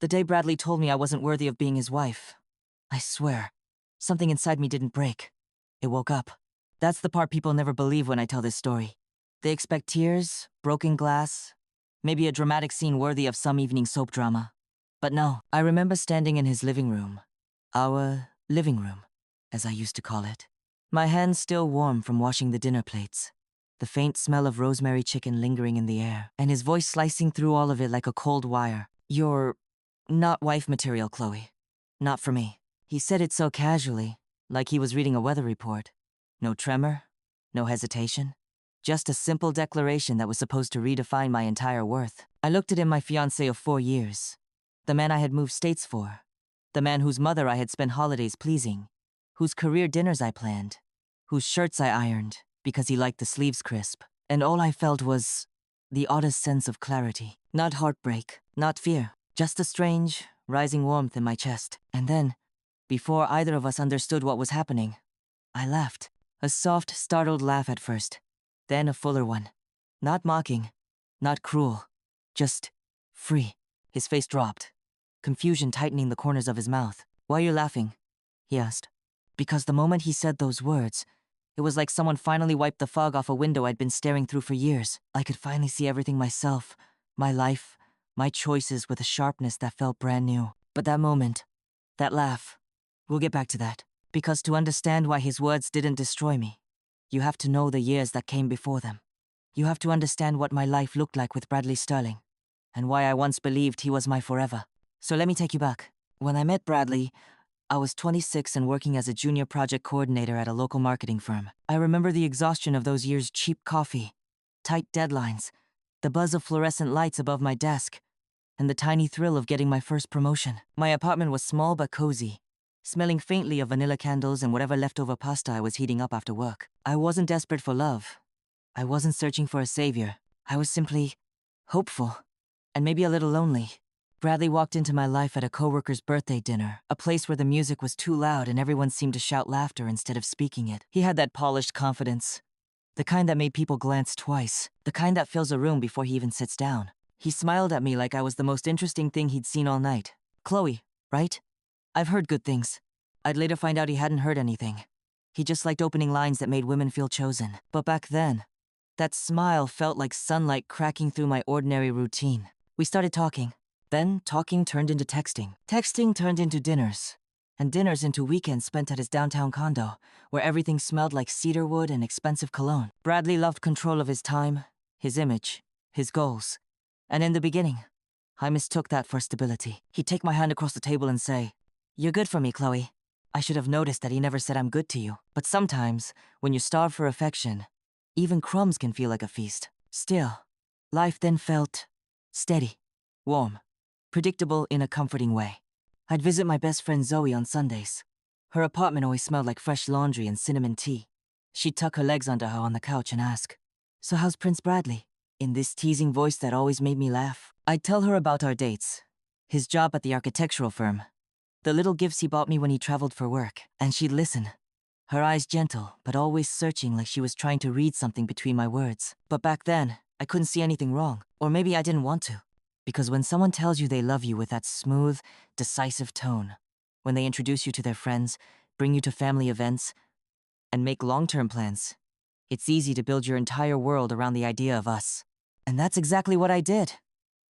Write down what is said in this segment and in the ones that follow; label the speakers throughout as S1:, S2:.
S1: The day Bradley told me I wasn't worthy of being his wife. I swear, something inside me didn't break. It woke up. That's the part people never believe when I tell this story. They expect tears, broken glass, maybe a dramatic scene worthy of some evening soap drama. But no, I remember standing in his living room. Our living room, as I used to call it. My hands still warm from washing the dinner plates. The faint smell of rosemary chicken lingering in the air, and his voice slicing through all of it like a cold wire. "You're not wife material, Chloe. Not for me." He said it so casually, like he was reading a weather report. No tremor, no hesitation. Just a simple declaration that was supposed to redefine my entire worth. I looked at him, my fiancé of 4 years. The man I had moved states for. The man whose mother I had spent holidays pleasing. Whose career dinners I planned. Whose shirts I ironed because he liked the sleeves crisp. And all I felt was the oddest sense of clarity. Not heartbreak, not fear. Just a strange, rising warmth in my chest. And then, before either of us understood what was happening, I laughed. A soft, startled laugh at first. Then a fuller one. Not mocking. Not cruel. Just free. His face dropped. Confusion tightening the corners of his mouth. "Why are you laughing?" he asked. Because the moment he said those words, it was like someone finally wiped the fog off a window I'd been staring through for years. I could finally see everything myself, my life, my choices with a sharpness that felt brand new. But that moment, that laugh, we'll get back to that. Because to understand why his words didn't destroy me, you have to know the years that came before them. You have to understand what my life looked like with Bradley Sterling, and why I once believed he was my forever. So let me take you back. When I met Bradley, I was 26 and working as a junior project coordinator at a local marketing firm. I remember the exhaustion of those years: cheap coffee, tight deadlines, the buzz of fluorescent lights above my desk, and the tiny thrill of getting my first promotion. My apartment was small but cozy, smelling faintly of vanilla candles and whatever leftover pasta I was heating up after work. I wasn't desperate for love. I wasn't searching for a savior. I was simply hopeful, and maybe a little lonely. Bradley walked into my life at a coworker's birthday dinner, a place where the music was too loud and everyone seemed to shout laughter instead of speaking it. He had that polished confidence, the kind that made people glance twice, the kind that fills a room before he even sits down. He smiled at me like I was the most interesting thing he'd seen all night. "Chloe, right? I've heard good things." I'd later find out he hadn't heard anything. He just liked opening lines that made women feel chosen. But back then, that smile felt like sunlight cracking through my ordinary routine. We started talking. Then, talking turned into texting. Texting turned into dinners. And dinners into weekends spent at his downtown condo, where everything smelled like cedarwood and expensive cologne. Bradley loved control of his time, his image, his goals. And in the beginning, I mistook that for stability. He'd take my hand across the table and say, "You're good for me, Chloe." I should have noticed that he never said "I'm good to you." But sometimes, when you starve for affection, even crumbs can feel like a feast. Still, life then felt steady, warm, predictable in a comforting way. I'd visit my best friend Zoe on Sundays. Her apartment always smelled like fresh laundry and cinnamon tea. She'd tuck her legs under her on the couch and ask, "So how's Prince Bradley?" in this teasing voice that always made me laugh. I'd tell her about our dates, his job at the architectural firm, the little gifts he bought me when he traveled for work, and she'd listen. Her eyes gentle, but always searching like she was trying to read something between my words. But back then, I couldn't see anything wrong. Or maybe I didn't want to. Because when someone tells you they love you with that smooth, decisive tone, when they introduce you to their friends, bring you to family events, and make long-term plans, it's easy to build your entire world around the idea of us. And that's exactly what I did.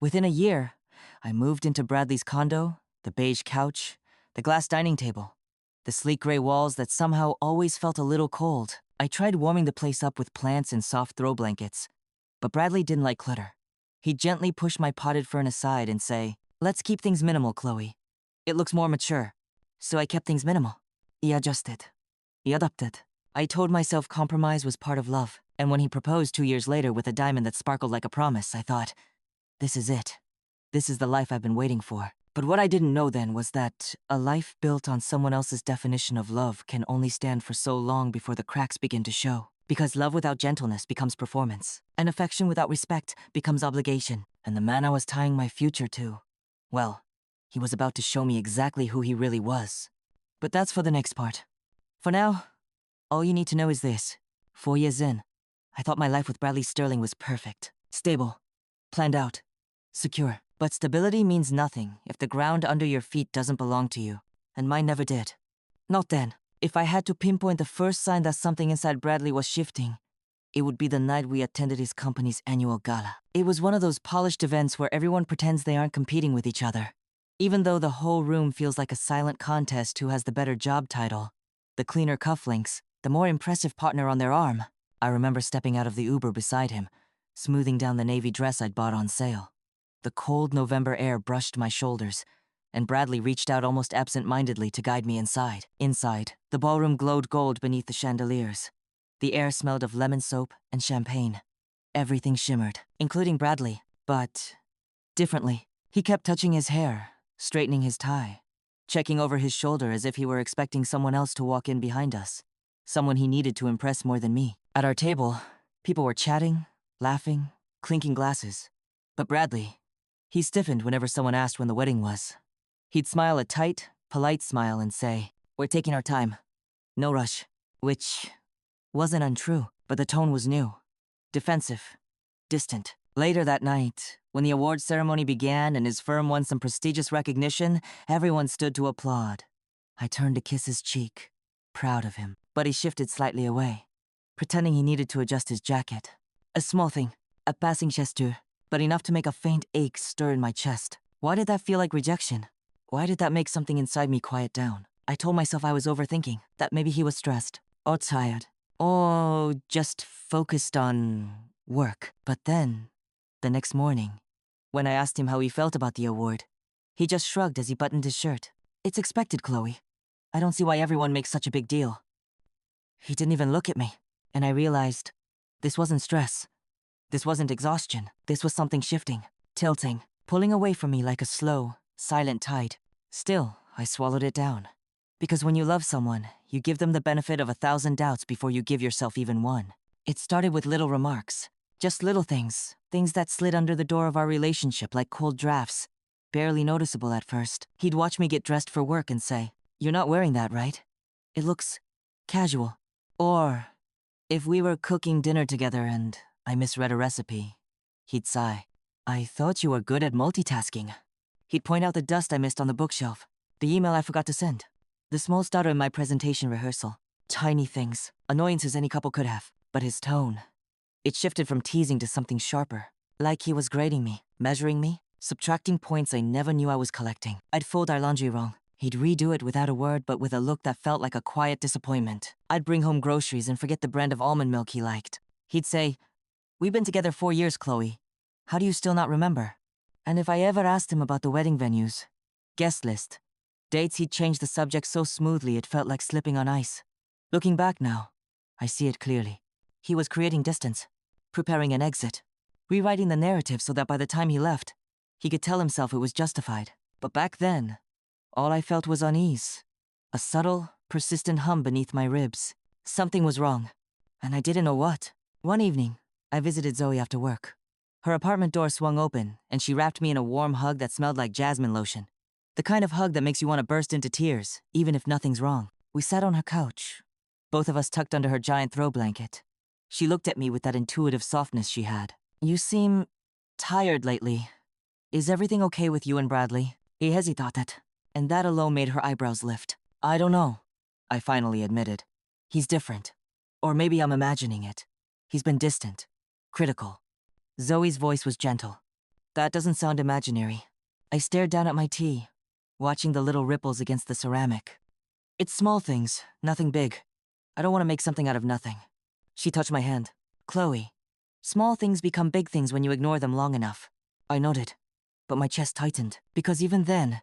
S1: Within a year, I moved into Bradley's condo, the beige couch, the glass dining table, the sleek gray walls that somehow always felt a little cold. I tried warming the place up with plants and soft throw blankets, but Bradley didn't like clutter. He'd gently push my potted fern aside and say, "Let's keep things minimal, Chloe. It looks more mature." So I kept things minimal. He adjusted. He adapted. I told myself compromise was part of love. And when he proposed 2 years later with a diamond that sparkled like a promise, I thought, this is it. This is the life I've been waiting for. But what I didn't know then was that a life built on someone else's definition of love can only stand for so long before the cracks begin to show. Because love without gentleness becomes performance, and affection without respect becomes obligation. And the man I was tying my future to, well, he was about to show me exactly who he really was. But that's for the next part. For now, all you need to know is this. 4 years in, I thought my life with Bradley Sterling was perfect, stable, planned out, secure. But stability means nothing if the ground under your feet doesn't belong to you, and mine never did. Not then. If I had to pinpoint the first sign that something inside Bradley was shifting, it would be the night we attended his company's annual gala. It was one of those polished events where everyone pretends they aren't competing with each other. Even though the whole room feels like a silent contest who has the better job title, the cleaner cufflinks, the more impressive partner on their arm. I remember stepping out of the Uber beside him, smoothing down the navy dress I'd bought on sale. The cold November air brushed my shoulders, and Bradley reached out almost absent-mindedly to guide me inside. Inside, the ballroom glowed gold beneath the chandeliers. The air smelled of lemon soap and champagne. Everything shimmered, including Bradley, but differently. He kept touching his hair, straightening his tie, checking over his shoulder as if he were expecting someone else to walk in behind us. Someone he needed to impress more than me. At our table, people were chatting, laughing, clinking glasses. But Bradley, he stiffened whenever someone asked when the wedding was. He'd smile a tight, polite smile and say, "We're taking our time. No rush." Which wasn't untrue, but the tone was new. Defensive. Distant. Later that night, when the awards ceremony began and his firm won some prestigious recognition, everyone stood to applaud. I turned to kiss his cheek, proud of him, but he shifted slightly away, pretending he needed to adjust his jacket. A small thing, a passing gesture, but enough to make a faint ache stir in my chest. Why did that feel like rejection? Why did that make something inside me quiet down? I told myself I was overthinking, that maybe he was stressed, or tired, or just focused on work. But then, the next morning, when I asked him how he felt about the award, he just shrugged as he buttoned his shirt. "It's expected, Chloe. I don't see why everyone makes such a big deal." He didn't even look at me, and I realized this wasn't stress. This wasn't exhaustion. This was something shifting, tilting, pulling away from me like a slow, silent tide. Still, I swallowed it down. Because when you love someone, you give them the benefit of 1,000 doubts before you give yourself even one. It started with little remarks. Just little things. Things that slid under the door of our relationship like cold drafts. Barely noticeable at first. He'd watch me get dressed for work and say, "You're not wearing that, right? It looks casual." Or, if we were cooking dinner together and I misread a recipe, he'd sigh. "I thought you were good at multitasking." He'd point out the dust I missed on the bookshelf, the email I forgot to send, the small stutter in my presentation rehearsal. Tiny things, annoyances any couple could have. But his tone, it shifted from teasing to something sharper. Like he was grading me, measuring me, subtracting points I never knew I was collecting. I'd fold our laundry wrong. He'd redo it without a word but with a look that felt like a quiet disappointment. I'd bring home groceries and forget the brand of almond milk he liked. He'd say, "We've been together 4 years, Chloe. How do you still not remember?" And if I ever asked him about the wedding venues, guest list, dates, he'd change the subject so smoothly it felt like slipping on ice. Looking back now, I see it clearly. He was creating distance, preparing an exit, rewriting the narrative so that by the time he left, he could tell himself it was justified. But back then, all I felt was unease. A subtle, persistent hum beneath my ribs. Something was wrong, and I didn't know what. One evening, I visited Zoe after work. Her apartment door swung open, and she wrapped me in a warm hug that smelled like jasmine lotion. The kind of hug that makes you want to burst into tears, even if nothing's wrong. We sat on her couch, both of us tucked under her giant throw blanket. She looked at me with that intuitive softness she had. "You seem tired lately. Is everything okay with you and Bradley?" He hesitated, and that alone made her eyebrows lift. "I don't know," I finally admitted. "He's different. Or maybe I'm imagining it. He's been distant, critical." Zoe's voice was gentle. "That doesn't sound imaginary." I stared down at my tea, watching the little ripples against the ceramic. "It's small things, nothing big. I don't want to make something out of nothing." She touched my hand. "Chloe, small things become big things when you ignore them long enough." I nodded, but my chest tightened, because even then,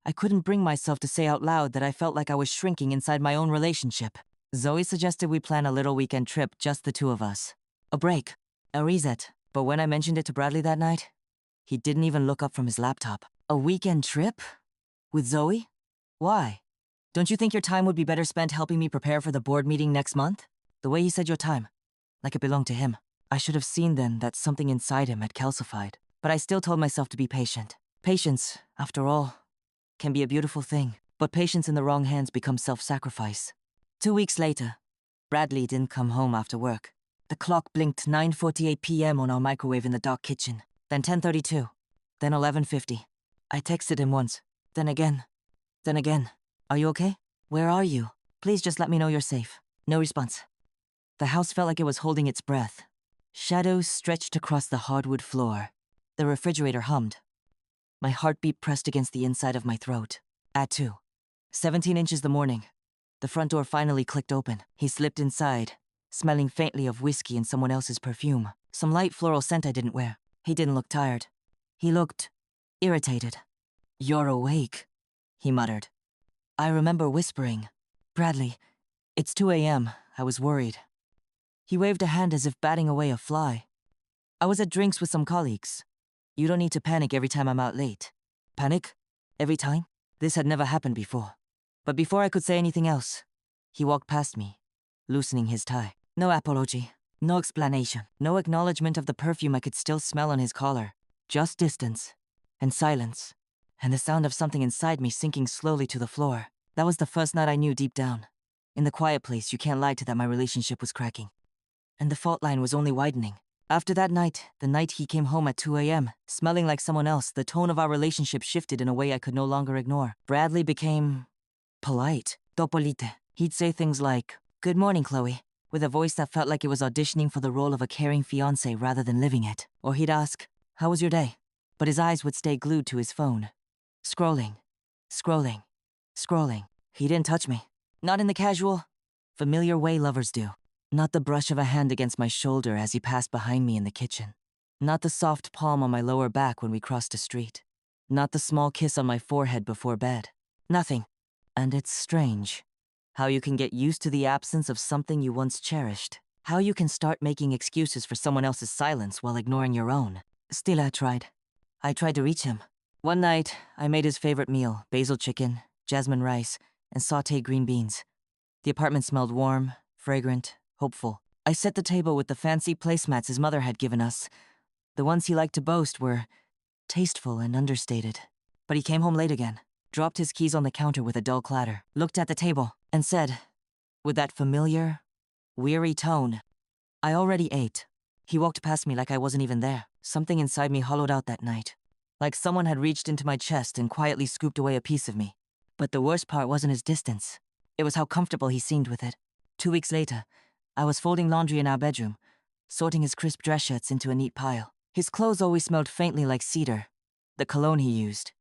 S1: I couldn't bring myself to say out loud that I felt like I was shrinking inside my own relationship. Zoe suggested we plan a little weekend trip, just the two of us. A break, a reset. But when I mentioned it to Bradley that night, he didn't even look up from his laptop. "A weekend trip? With Zoe? Why? Don't you think your time would be better spent helping me prepare for the board meeting next month?" The way he said your time, like it belonged to him. I should have seen then that something inside him had calcified. But I still told myself to be patient. Patience, after all, can be a beautiful thing. But patience in the wrong hands becomes self-sacrifice. 2 weeks later, Bradley didn't come home after work. The clock blinked 9:48 p.m. on our microwave in the dark kitchen. Then 10:32. then 11:50. I texted him once, then again. Are you okay? Where are you? Please just let me know you're safe. No response. The house felt like it was holding its breath. Shadows stretched across the hardwood floor. The refrigerator hummed. My heartbeat pressed against the inside of my throat. At 2. 17 inches the morning. The front door finally clicked open. He slipped inside, smelling faintly of whiskey and someone else's perfume. Some light floral scent I didn't wear. He didn't look tired. He looked irritated. "You're awake," he muttered. I remember whispering, "Bradley, it's 2 a.m. I was worried." He waved a hand as if batting away a fly. "I was at drinks with some colleagues. You don't need to panic every time I'm out late." Panic? Every time? This had never happened before. But before I could say anything else, he walked past me, loosening his tie. No apology, no explanation, no acknowledgement of the perfume I could still smell on his collar. Just distance, and silence, and the sound of something inside me sinking slowly to the floor. That was the first night I knew deep down. In the quiet place, you can't lie to that my relationship was cracking. And the fault line was only widening. After that night, the night he came home at 2 a.m., smelling like someone else, the tone of our relationship shifted in a way I could no longer ignore. Bradley became polite. Topolite. He'd say things like, "Good morning, Chloe," with a voice that felt like it was auditioning for the role of a caring fiancé rather than living it. Or he'd ask, "How was your day?" But his eyes would stay glued to his phone. Scrolling. He didn't touch me. Not in the casual, familiar way lovers do. Not the brush of a hand against my shoulder as he passed behind me in the kitchen. Not the soft palm on my lower back when we crossed the street. Not the small kiss on my forehead before bed. Nothing. And it's strange how you can get used to the absence of something you once cherished. How you can start making excuses for someone else's silence while ignoring your own. Still, I tried to reach him. One night, I made his favorite meal, basil chicken, jasmine rice, and sautéed green beans. The apartment smelled warm, fragrant, hopeful. I set the table with the fancy placemats his mother had given us. The ones he liked to boast were tasteful and understated. But he came home late again, dropped his keys on the counter with a dull clatter, looked at the table, and said, with that familiar, weary tone, "I already ate." He walked past me like I wasn't even there. Something inside me hollowed out that night. Like someone had reached into my chest and quietly scooped away a piece of me. But the worst part wasn't his distance. It was how comfortable he seemed with it. 2 weeks later, I was folding laundry in our bedroom, sorting his crisp dress shirts into a neat pile. His clothes always smelled faintly like cedar, the cologne he used,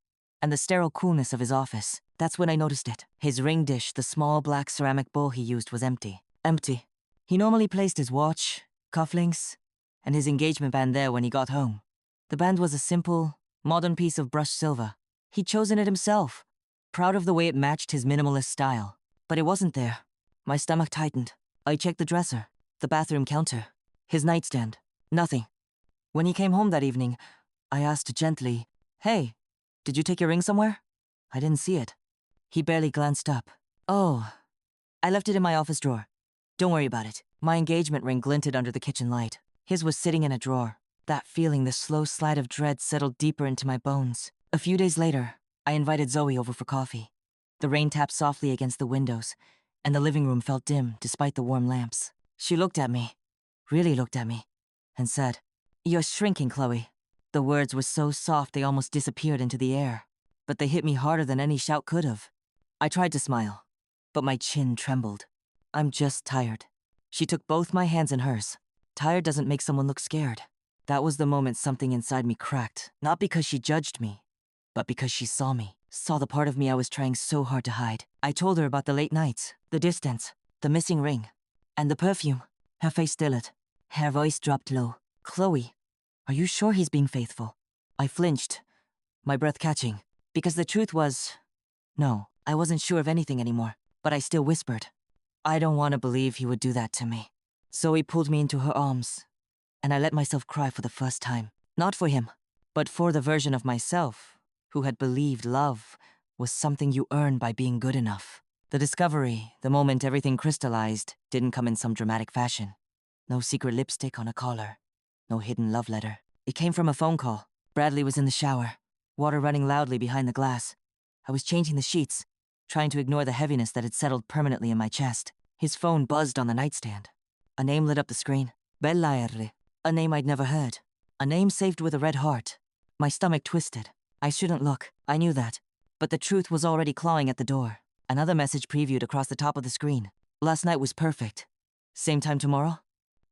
S1: and the sterile coolness of his office. That's when I noticed it. His ring dish, the small black ceramic bowl he used, was empty. Empty. He normally placed his watch, cufflinks, and his engagement band there when he got home. The band was a simple, modern piece of brushed silver. He'd chosen it himself, proud of the way it matched his minimalist style. But it wasn't there. My stomach tightened. I checked the dresser, the bathroom counter, his nightstand. Nothing. When he came home that evening, I asked gently, "Hey, did you take your ring somewhere?" I didn't see it. He barely glanced up. "Oh, I left it in my office drawer. Don't worry about it." My engagement ring glinted under the kitchen light. His was sitting in a drawer. That feeling, the slow slide of dread, settled deeper into my bones. A few days later, I invited Zoe over for coffee. The rain tapped softly against the windows, and the living room felt dim despite the warm lamps. She looked at me, really looked at me, and said, "You're shrinking, Chloe." The words were so soft they almost disappeared into the air, but they hit me harder than any shout could have. I tried to smile, but my chin trembled. "I'm just tired." She took both my hands in hers. Tired doesn't make someone look scared. That was the moment something inside me cracked, not because she judged me, but because she saw me, saw the part of me I was trying so hard to hide. I told her about the late nights, the distance, the missing ring, and the perfume. Her face stilled. Her voice dropped low. "Chloe, are you sure he's being faithful?" I flinched, my breath catching, because the truth was, no, I wasn't sure of anything anymore, but I still whispered, "I don't want to believe he would do that to me." Zoe pulled me into her arms, and I let myself cry for the first time. Not for him, but for the version of myself who had believed love was something you earn by being good enough. The discovery, the moment everything crystallized, didn't come in some dramatic fashion. No secret lipstick on a collar, no hidden love letter. It came from a phone call. Bradley was in the shower, water running loudly behind the glass. I was changing the sheets, trying to ignore the heaviness that had settled permanently in my chest. His phone buzzed on the nightstand. A name lit up the screen. Bellaerle. A name I'd never heard. A name saved with a red heart. My stomach twisted. I shouldn't look. I knew that. But the truth was already clawing at the door. Another message previewed across the top of the screen. Last night was perfect. Same time tomorrow?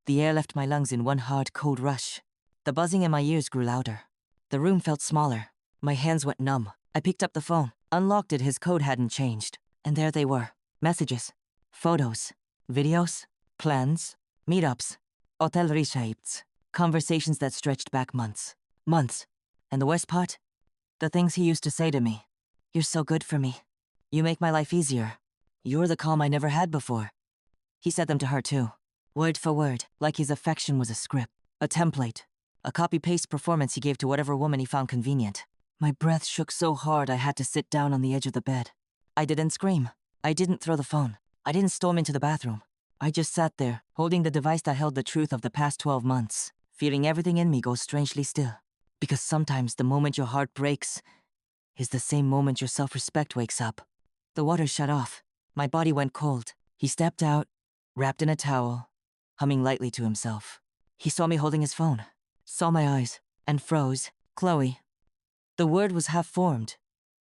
S1: The air left my lungs in one hard, cold rush. The buzzing in my ears grew louder. The room felt smaller. My hands went numb. I picked up the phone, unlocked it. His code hadn't changed. And there they were. Messages. Photos. Videos. Plans. Meetups. Hotel reshapes. Conversations that stretched back months. Months. And the worst part? The things he used to say to me. You're so good for me. You make my life easier. You're the calm I never had before. He said them to her too. Word for word, like his affection was a script. A template. A copy-paste performance he gave to whatever woman he found convenient. My breath shook so hard I had to sit down on the edge of the bed. I didn't scream. I didn't throw the phone. I didn't storm into the bathroom. I just sat there, holding the device that held the truth of the past 12 months, feeling everything in me go strangely still. Because sometimes the moment your heart breaks is the same moment your self-respect wakes up. The water shut off. My body went cold. He stepped out, wrapped in a towel, humming lightly to himself. He saw me holding his phone, saw my eyes, and froze. Chloe. The word was half formed,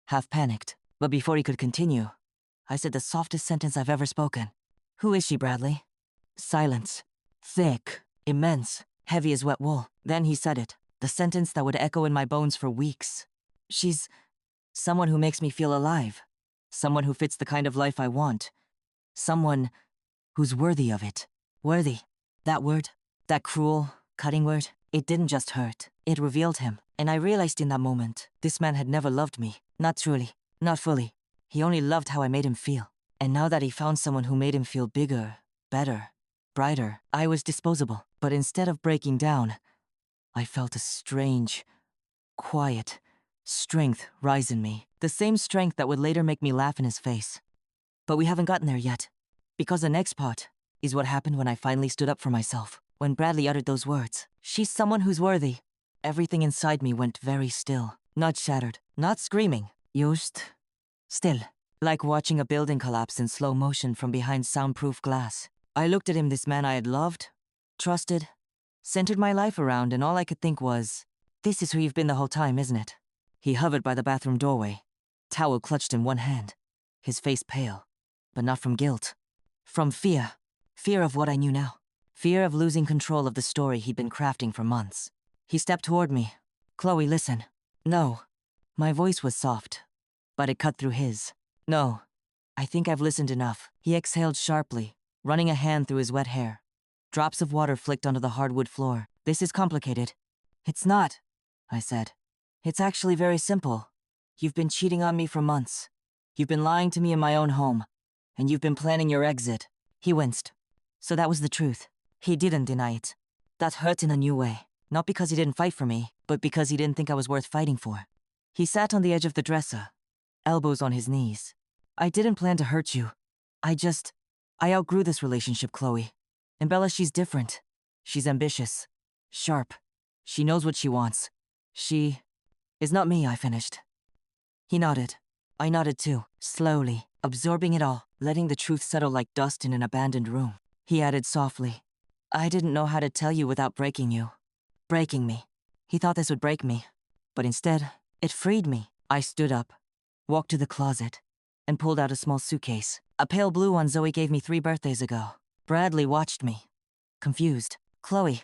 S1: half panicked. But before he could continue, I said the softest sentence I've ever spoken. Who is she, Bradley? Silence. Thick, immense, heavy as wet wool. Then he said it, the sentence that would echo in my bones for weeks. She's someone who makes me feel alive. Someone who fits the kind of life I want. Someone who's worthy of it. Worthy. That word, that cruel, cutting word, it didn't just hurt. It revealed him. And I realized in that moment, this man had never loved me. Not truly. Not fully. He only loved how I made him feel. And now that he found someone who made him feel bigger, better, brighter, I was disposable. But instead of breaking down, I felt a strange, quiet strength rise in me. The same strength that would later make me laugh in his face. But we haven't gotten there yet. Because the next part is what happened when I finally stood up for myself. When Bradley uttered those words, she's someone who's worthy. Everything inside me went very still. Not shattered, not screaming. Just still. Like watching a building collapse in slow motion from behind soundproof glass. I looked at him, this man I had loved, trusted, centered my life around, and all I could think was, this is who you've been the whole time, isn't it? He hovered by the bathroom doorway, towel clutched in one hand, his face pale, but not from guilt. From fear. Fear of what I knew now. Fear of losing control of the story he'd been crafting for months. He stepped toward me. Chloe, listen. No. My voice was soft, but it cut through his. No. I think I've listened enough. He exhaled sharply, running a hand through his wet hair. Drops of water flicked onto the hardwood floor. This is complicated. It's not, I said. It's actually very simple. You've been cheating on me for months. You've been lying to me in my own home. And you've been planning your exit. He winced. So that was the truth. He didn't deny it. That hurt in a new way. Not because he didn't fight for me, but because he didn't think I was worth fighting for. He sat on the edge of the dresser, elbows on his knees. I didn't plan to hurt you. I outgrew this relationship, Chloe. And Bella, she's different. She's ambitious. Sharp. She knows what she wants. She is not me, I finished. He nodded. I nodded too, slowly, absorbing it all, letting the truth settle like dust in an abandoned room. He added softly, I didn't know how to tell you without breaking you. Breaking me. He thought this would break me. But instead, it freed me. I stood up, walked to the closet, and pulled out a small suitcase. A pale blue one Zoe gave me 3 birthdays ago. Bradley watched me, confused. Chloe,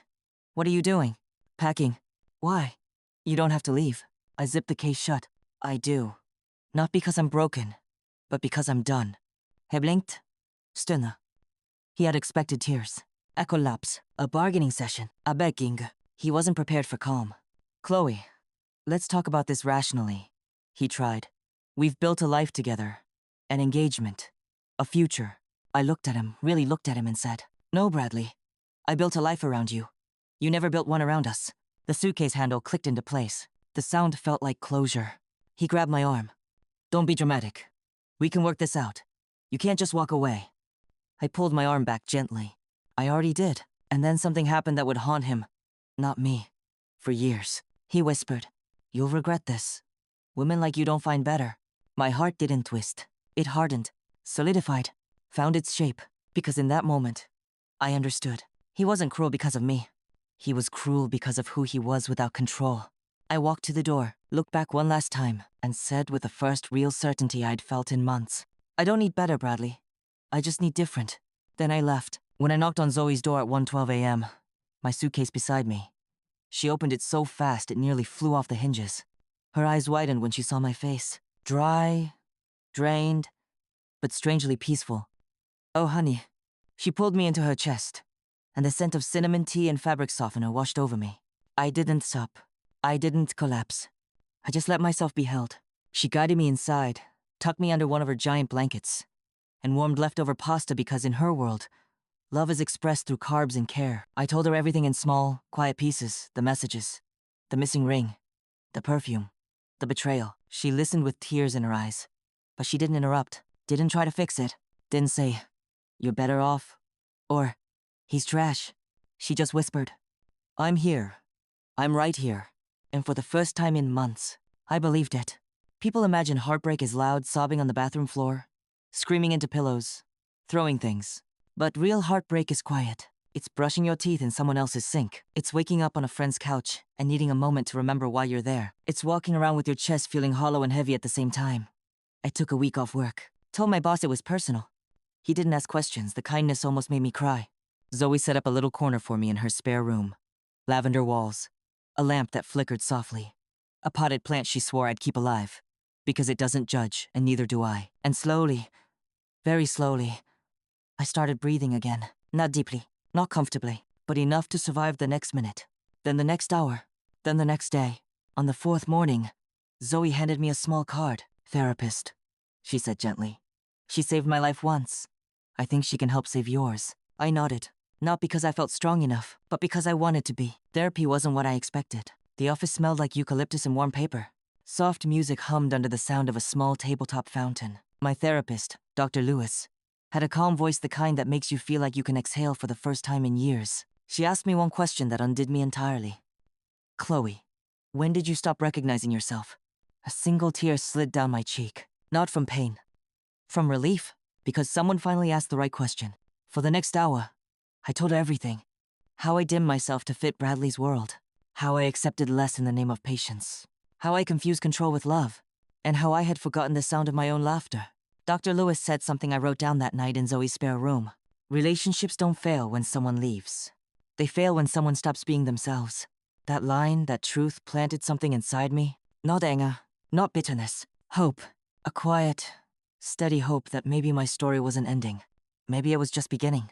S1: what are you doing? Packing. Why? You don't have to leave. I zipped the case shut. I do. Not because I'm broken, but because I'm done. He blinked. Stunna. He had expected tears. A collapse. A bargaining session. A begging. He wasn't prepared for calm. Chloe, let's talk about this rationally. He tried. We've built a life together. An engagement. A future. I looked at him, really looked at him and said, No, Bradley. I built a life around you. You never built one around us. The suitcase handle clicked into place. The sound felt like closure. He grabbed my arm. Don't be dramatic. We can work this out. You can't just walk away. I pulled my arm back gently. I already did. And then something happened that would haunt him. Not me. For years. He whispered, You'll regret this. Women like you don't find better. My heart didn't twist. It hardened. Solidified. Found its shape. Because in that moment, I understood. He wasn't cruel because of me. He was cruel because of who he was without control. I walked to the door, looked back one last time, and said with the first real certainty I'd felt in months, "I don't need better, Bradley. I just need different." Then I left. When I knocked on Zoe's door at 1:12 a.m., my suitcase beside me, she opened it so fast it nearly flew off the hinges. Her eyes widened when she saw my face. Dry, drained, but strangely peaceful. "Oh, honey." She pulled me into her chest, and the scent of cinnamon tea and fabric softener washed over me. I didn't stop. I didn't collapse. I just let myself be held. She guided me inside, tucked me under one of her giant blankets, and warmed leftover pasta because in her world, love is expressed through carbs and care. I told her everything in small, quiet pieces, the messages, the missing ring, the perfume, the betrayal. She listened with tears in her eyes, but she didn't interrupt, didn't try to fix it, didn't say, "You're better off," or, "He's trash." She just whispered, "I'm here. I'm right here." And for the first time in months, I believed it. People imagine heartbreak is loud sobbing on the bathroom floor, screaming into pillows, throwing things. But real heartbreak is quiet. It's brushing your teeth in someone else's sink. It's waking up on a friend's couch and needing a moment to remember why you're there. It's walking around with your chest feeling hollow and heavy at the same time. I took a week off work. Told my boss it was personal. He didn't ask questions. The kindness almost made me cry. Zoe set up a little corner for me in her spare room. Lavender walls. A lamp that flickered softly. A potted plant she swore I'd keep alive. Because it doesn't judge, and neither do I. And slowly, very slowly, I started breathing again. Not deeply, not comfortably, but enough to survive the next minute. Then the next hour. Then the next day. On the fourth morning, Zoe handed me a small card. "Therapist," she said gently. "She saved my life once. I think she can help save yours." I nodded. Not because I felt strong enough, but because I wanted to be. Therapy wasn't what I expected. The office smelled like eucalyptus and warm paper. Soft music hummed under the sound of a small tabletop fountain. My therapist, Dr. Lewis, had a calm voice, the kind that makes you feel like you can exhale for the first time in years. She asked me one question that undid me entirely. "Chloe, when did you stop recognizing yourself?" A single tear slid down my cheek. Not from pain. From relief, because someone finally asked the right question. For the next hour, I told her everything. How I dimmed myself to fit Bradley's world. How I accepted less in the name of patience. How I confused control with love. And how I had forgotten the sound of my own laughter. Dr. Lewis said something I wrote down that night in Zoe's spare room. Relationships don't fail when someone leaves. They fail when someone stops being themselves. That line, that truth, planted something inside me. Not anger, not bitterness. Hope. A quiet, steady hope that maybe my story wasn't ending. Maybe it was just beginning.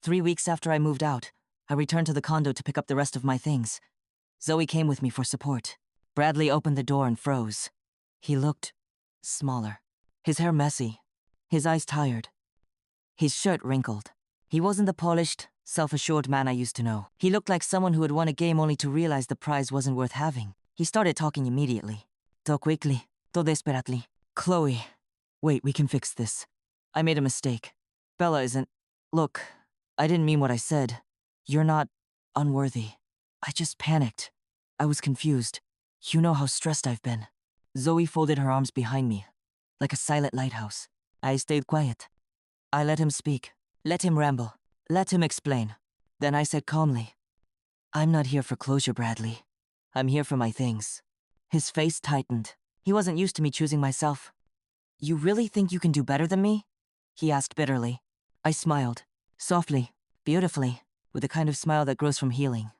S1: 3 weeks after I moved out, I returned to the condo to pick up the rest of my things. Zoe came with me for support. Bradley opened the door and froze. He looked smaller. His hair messy. His eyes tired. His shirt wrinkled. He wasn't the polished, self-assured man I used to know. He looked like someone who had won a game only to realize the prize wasn't worth having. He started talking immediately. "Todo quickly. Todo desperately. Chloe. Wait, we can fix this. I made a mistake. Bella isn't... Look, I didn't mean what I said. You're not unworthy. I just panicked. I was confused. You know how stressed I've been." Zoe folded her arms behind me, like a silent lighthouse. I stayed quiet. I let him speak. Let him ramble. Let him explain. Then I said calmly, "I'm not here for closure, Bradley. I'm here for my things." His face tightened. He wasn't used to me choosing myself. "You really think you can do better than me?" he asked bitterly. I smiled. Softly, beautifully, with the kind of smile that grows from healing.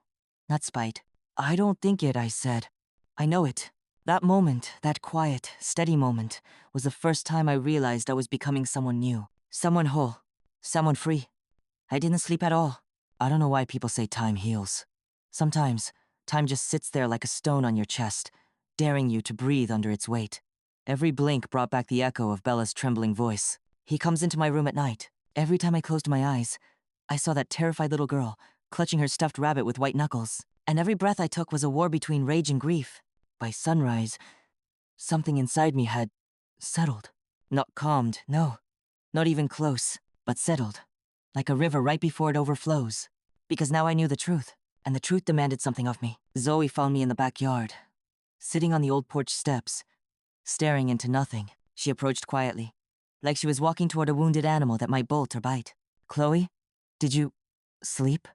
S1: Not spite. "I don't think it," I said. "I know it." That moment, that quiet, steady moment, was the first time I realized I was becoming someone new. Someone whole. Someone free. I didn't sleep at all. I don't know why people say time heals. Sometimes, time just sits there like a stone on your chest, daring you to breathe under its weight. Every blink brought back the echo of Bella's trembling voice. He comes into my room at night. Every time I closed my eyes, I saw that terrified little girl, clutching her stuffed rabbit with white knuckles. And every breath I took was a war between rage and grief. By sunrise, something inside me had settled. Not calmed, no. Not even close, but settled. Like a river right before it overflows. Because now I knew the truth, and the truth demanded something of me. Zoe found me in the backyard, sitting on the old porch steps, staring into nothing. She approached quietly, like she was walking toward a wounded animal that might bolt or bite. "Chloe, did you sleep?"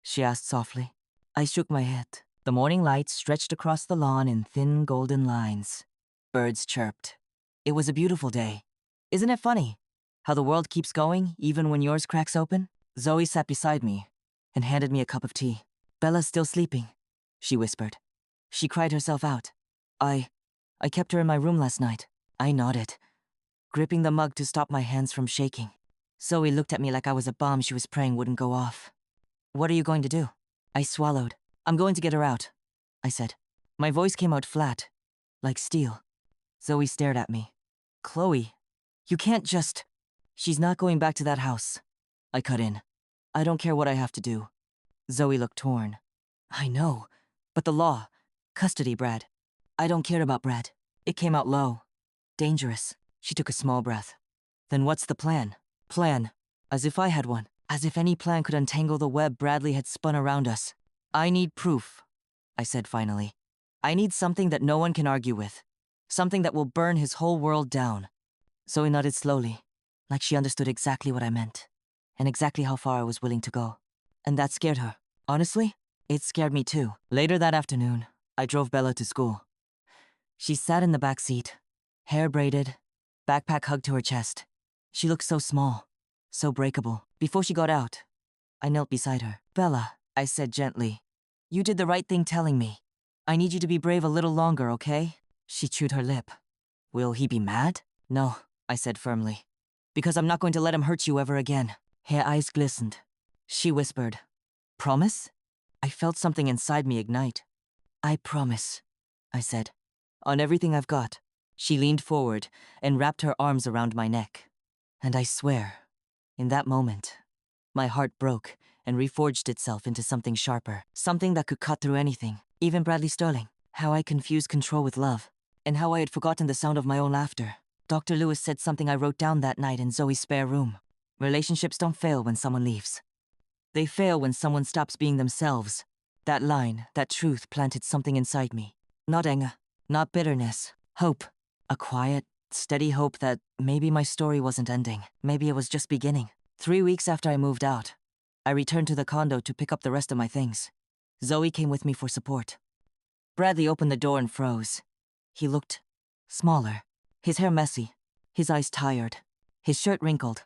S1: she asked softly. I shook my head. The morning light stretched across the lawn in thin golden lines. Birds chirped. It was a beautiful day. Isn't it funny how the world keeps going even when yours cracks open? Zoe sat beside me and handed me a cup of tea. Bella's still sleeping, she whispered. She cried herself out. I kept her in my room last night. I nodded, gripping the mug to stop my hands from shaking. Zoe looked at me like I was a bomb she was praying wouldn't go off. What are you going to do? I swallowed. I'm going to get her out, I said. My voice came out flat, like steel. Zoe stared at me. Chloe, you can't just... She's not going back to that house. I cut in. I don't care what I have to do. Zoe looked torn. I know, but the law. Custody, Brad. I don't care about Brad. It came out low. Dangerous. She took a small breath. Then what's the plan? Plan. As if I had one. As if any plan could untangle the web Bradley had spun around us. I need proof, I said finally. I need something that no one can argue with. Something that will burn his whole world down. Zoe nodded slowly, like she understood exactly what I meant, and exactly how far I was willing to go. And that scared her. Honestly, it scared me too. Later that afternoon, I drove Bella to school. She sat in the back seat, hair braided, backpack hugged to her chest. She looked so small, so breakable. Before she got out, I knelt beside her. Bella, I said gently, you did the right thing telling me. I need you to be brave a little longer, okay? She chewed her lip. Will he be mad? No, I said firmly. Because I'm not going to let him hurt you ever again. Her eyes glistened. She whispered, Promise? I felt something inside me ignite. I promise, I said. On everything I've got. She leaned forward and wrapped her arms around my neck. And I swear, in that moment, my heart broke and reforged itself into something sharper. Something that could cut through anything, even Bradley Sterling. How I confused control with love, and how I had forgotten the sound of my own laughter. Dr. Lewis said something I wrote down that night in Zoe's spare room. Relationships don't fail when someone leaves. They fail when someone stops being themselves. That line, that truth planted something inside me. Not anger, not bitterness, hope. A quiet, steady hope that maybe my story wasn't ending. Maybe it was just beginning. 3 weeks after I moved out, I returned to the condo to pick up the rest of my things. Zoe came with me for support. Bradley opened the door and froze. He looked smaller, his hair messy, his eyes tired, his shirt wrinkled.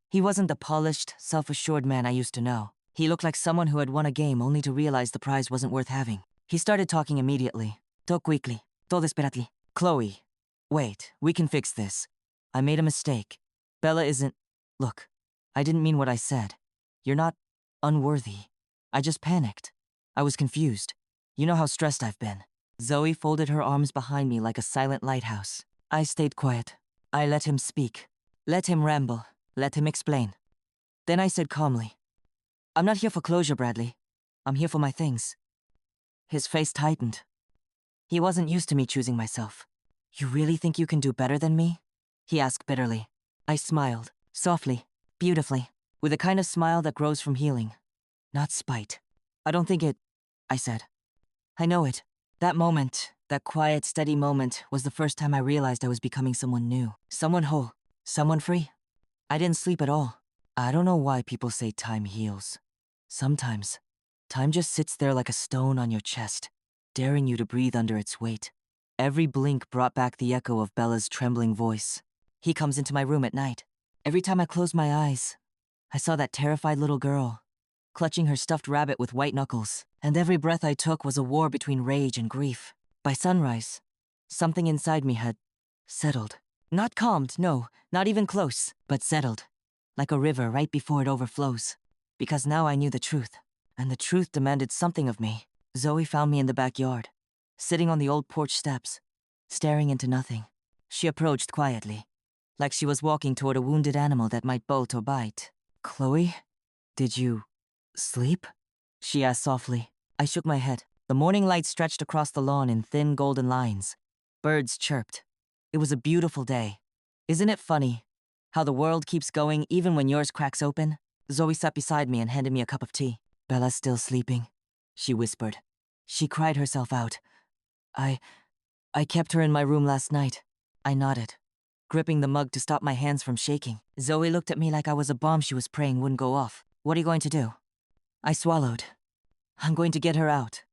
S1: He wasn't the polished, self-assured man I used to know. He looked like someone who had won a game only to realize the prize wasn't worth having. He started talking immediately. Talk quickly. Todo desperately. Chloe, wait, we can fix this. I made a mistake. Bella isn't... Look, I didn't mean what I said. You're not unworthy. I just panicked. I was confused. You know how stressed I've been. Zoe folded her arms behind me like a silent lighthouse. I stayed quiet. I let him speak. Let him ramble. Let him explain. Then I said calmly, I'm not here for closure, Bradley. I'm here for my things. His face tightened. He wasn't used to me choosing myself. You really think you can do better than me? He asked bitterly. I smiled, softly, beautifully, with a kind of smile that grows from healing. Not spite. I don't think it... I said. I know it. That moment, that quiet, steady moment, was the first time I realized I was becoming someone new. Someone whole. Someone free. I didn't sleep at all. I don't know why people say time heals. Sometimes, time just sits there like a stone on your chest, daring you to breathe under its weight. Every blink brought back the echo of Bella's trembling voice. He comes into my room at night. Every time I closed my eyes, I saw that terrified little girl, clutching her stuffed rabbit with white knuckles, and every breath I took was a war between rage and grief. By sunrise, something inside me had settled. Not calmed, no, not even close, but settled. Like a river right before it overflows. Because now I knew the truth, and the truth demanded something of me. Zoe found me in the backyard, sitting on the old porch steps, staring into nothing. She approached quietly, like she was walking toward a wounded animal that might bolt or bite. Chloe, did you sleep? She asked softly. I shook my head. The morning light stretched across the lawn in thin golden lines. Birds chirped. It was a beautiful day. Isn't it funny how the world keeps going even when yours cracks open? Zoe sat beside me and handed me a cup of tea. Bella's still sleeping, she whispered. She cried herself out. I kept her in my room last night. I nodded, gripping the mug to stop my hands from shaking. Zoe looked at me like I was a bomb she was praying wouldn't go off. What are you going to do? I swallowed. I'm going to get her out.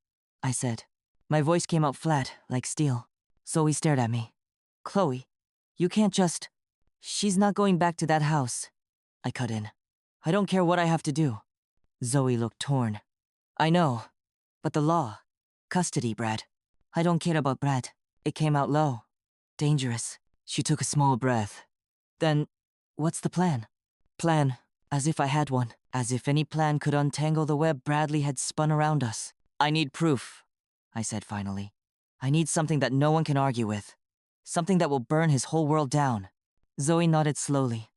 S1: I said. My voice came out flat, like steel. Zoe stared at me. Chloe, you can't just... She's not going back to that house. I cut in. I don't care what I have to do. Zoe looked torn. I know, but the law. Custody, Brad. I don't care about Brad. It came out low. Dangerous. She took a small breath. Then, what's the plan? Plan, as if I had one. As if any plan could untangle the web Bradley had spun around us. I need proof, I said finally. I need something that no one can argue with. Something that will burn his whole world down. Zoe nodded slowly,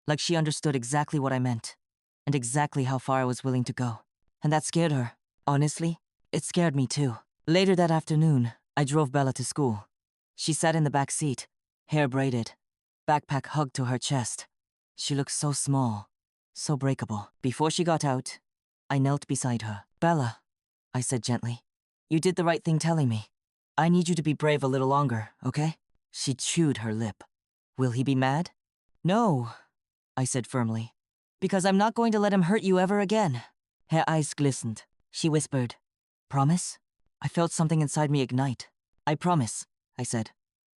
S1: like she understood exactly what I meant, and exactly how far I was willing to go. And that scared her. Honestly, it scared me too. Later that afternoon, I drove Bella to school. She sat in the back seat, hair braided, backpack hugged to her chest. She looked so small, so breakable. Before she got out, I knelt beside her. Bella, I said gently, you did the right thing telling me. I need you to be brave a little longer, okay? She chewed her lip. Will he be mad? No, I said firmly, because I'm not going to let him hurt you ever again. Her eyes glistened. She whispered, promise? I felt something inside me ignite. I promise, I said,